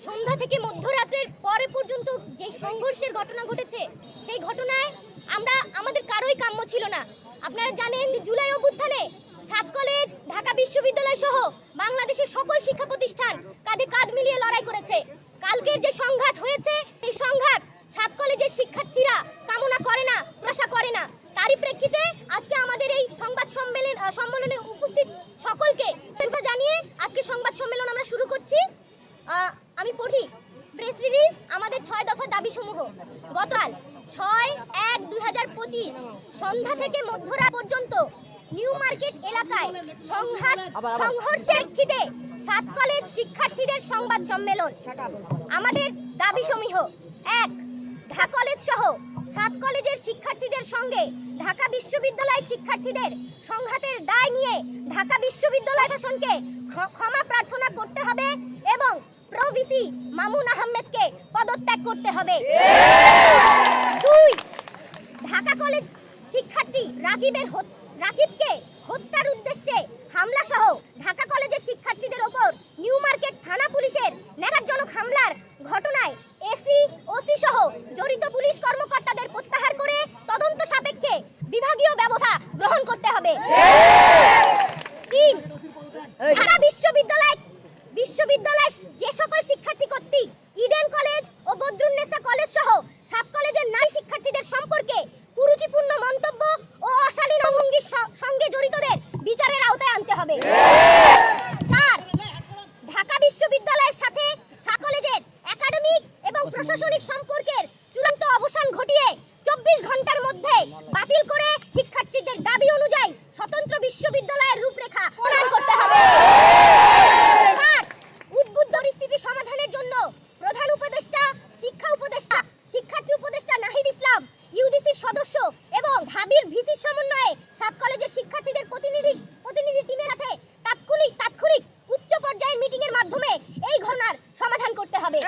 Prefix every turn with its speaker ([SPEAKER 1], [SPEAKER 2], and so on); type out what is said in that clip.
[SPEAKER 1] সন্ধ্যা থেকে মধ্যরাতের পরে পর্যন্ত যে সংঘর্ষের ঘটনা ঘটেছে, সেই ঘটনায় আমাদের কারোই কাম্য ছিল না। আপনারা জানেন যে জুলাই অভ্যুত্থানে 7 কলেজ, ঢাকা বিশ্ববিদ্যালয় সহ বাংলাদেশের সকল শিক্ষা প্রতিষ্ঠান কাঁধে কাঁধ মিলিয়ে লড়াই করেছে। কালকের যে সংঘাত হয়েছে, এই সংঘাত 7 কলেজের শিক্ষার্থীরা কামনা করে না, প্রত্যাশা করে না। তারই প্রেক্ষিতে আজকে আমাদের এই সংবাদ সম্মেলনে উপস্থিত সকলকে শুভেচ্ছা জানিয়ে আজকে সংবাদ সম্মেলন আমরা শুরু করছি। আমি পড়ি প্রেস রিলিজ। আমাদের 6 দফা দাবি সমূহ গতকাল 6/1/2025 সন্ধ্যা থেকে মধ্যরাত পর্যন্ত নিউ মার্কেট এলাকায় সংঘর্ষের প্রেক্ষিতে 7 কলেজ শিক্ষার্থীদের সংবাদ সম্মেলন। আমাদের দাবি সমূহ: 1. ঢাকা কলেজ সহ 7 কলেজের শিক্ষার্থীদের সঙ্গে ঢাকা বিশ্ববিদ্যালয় শিক্ষার্থীদের সংঘাতের দায় নিয়ে ঢাকা বিশ্ববিদ্যালয় শাসনকে ক্ষমা প্রার্থনা করতে হবে এবং প্রভিসি মামুন আহমেদকে পদত্যাগ করতে হবে। 2. ঢাকা কলেজ শিক্ষার্থী রাকিবকে হত্যার উদ্দেশ্যে হামলা সহ ঢাকা কলেজের শিক্ষার্থীদের ওপর নিউ মার্কেট থানা পুলিশের ন্যাকারজনক হামলার ঘটনায় ওসি সহ জড়িত পুলিশ কর্মকর্তাদের প্রত্যাহার করে তদন্ত সাপেক্ষে বিভাগীয় ব্যবস্থা গ্রহণ করতে হবে। 3. ঢাকা বিশ্ববিদ্যালয়ের যে সকল শিক্ষার্থী কর্তৃক ইডেন কলেজ ও বদরুন্নেসা কলেজ সহ 7 কলেজের নারী শিক্ষার্থীদের সম্পর্কে কুরুচিপূর্ণ মন্তব্য ও অশালীন অঙ্গভঙ্গির সঙ্গে জড়িতদের বিচারের আওতায় আনতে হবে। 4. ঢাকা বিশ্ববিদ্যালয়ের সাথে 7 কলেজের একাডেমিক এবং প্রশাসনিক সম্পর্কের চূড়ান্ত অবসান ঘটিয়ে 24 ঘন্টার মধ্যে বাতিল করে শিক্ষার্থীদের দাবি অনুযায়ী স্বতন্ত্র বিশ্ববিদ্যালয়ের রূপরেখা প্রণয়ন করতে হবে। 5. উদ্বুদ্ধ পরিস্থিতি সমাধানের জন্য প্রধান উপদেষ্টা, শিক্ষার্থী উপদেষ্টা নাহিদ ইসলাম, ইউজিসির সদস্য এবং ঢাবির ভিসির সমন্বয়ে 7 কলেজের শিক্ষার্থীদের প্রতিনিধি টিমের সাথে তাৎক্ষণিক উচ্চ পর্যায়ের মিটিং এর মাধ্যমে এই ঘটনার সমাধান করতে হবে।